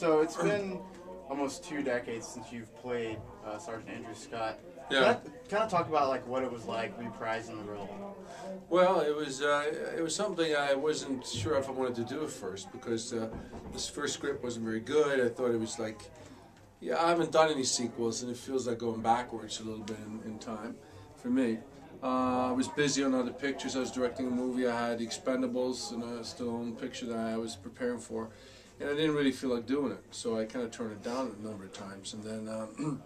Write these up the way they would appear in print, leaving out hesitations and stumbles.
So it's been almost 2 decades since you've played Sergeant Andrew Scott. Yeah. Kind of talk about like what it was like reprising the role. Well, it was something I wasn't sure if I wanted to do at first, because this first script wasn't very good. I thought it was like, yeah, I haven't done any sequels, and it feels like going backwards a little bit in time for me. I was busy on other pictures. I was directing a movie. I had The Expendables, and I still own a picture that I was preparing for, and I didn't really feel like doing it, so I kind of turned it down a number of times. And then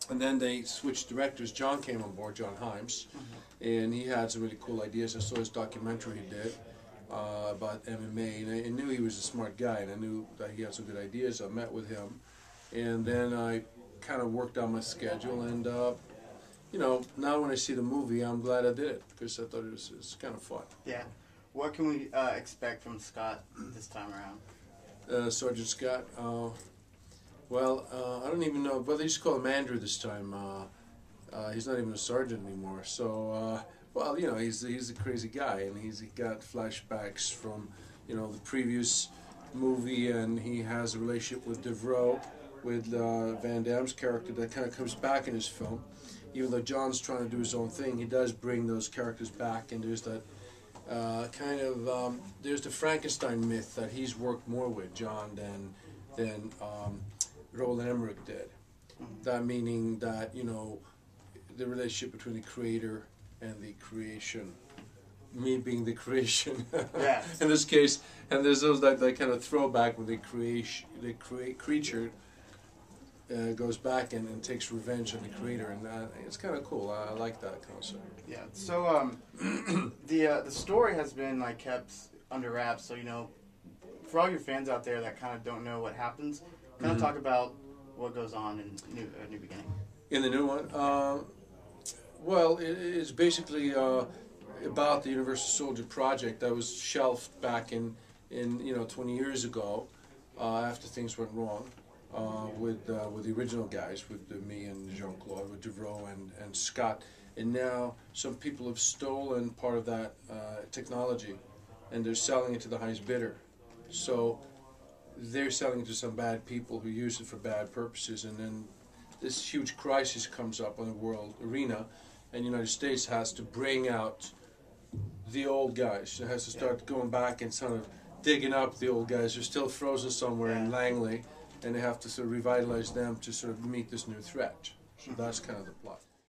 and then they switched directors. John came on board, John Himes, and he had some really cool ideas. I saw his documentary he did about MMA, and I knew he was a smart guy, and I knew that he had some good ideas. I met with him, and then I kind of worked on my schedule, and you know, now when I see the movie, I'm glad I did it, because I thought it was kind of fun. Yeah. What can we expect from Scott this time around? Sergeant Scott, well, I don't even know, but they used to call him Andrew this time. He's not even a sergeant anymore. So, well, you know, he's a crazy guy, and he's got flashbacks from, you know, the previous movie, and he has a relationship with Devereaux, with Van Damme's character that kind of comes back in his film. Even though John's trying to do his own thing, he does bring those characters back, and there's that there's the Frankenstein myth that he's worked more with John than Roland Emmerich did. That meaning that, you know, the relationship between the creator and the creation, me being the creation, yeah. in this case, and there's those that kind of throwback when the creature goes back and takes revenge on the creator, and it's kind of cool. I like that concept. Yeah. So the story has been like kept under wraps. So, you know, for all your fans out there that kind of don't know what happens, kind of talk about what goes on in New Beginning. In the new one, well, it's basically about the Universal Soldier project that was shelved back in you know, 20 years ago, after things went wrong. With the original guys, with me and Jean-Claude, with Devereaux and Scott, and now some people have stolen part of that technology, and they're selling it to the highest bidder. So they're selling it to some bad people who use it for bad purposes, and then this huge crisis comes up on the world arena, and the United States has to bring out the old guys. It has to start going back and sort of digging up the old guys. They're still frozen somewhere in Langley, and they have to sort of revitalize them to sort of meet this new threat. So that's kind of the plot.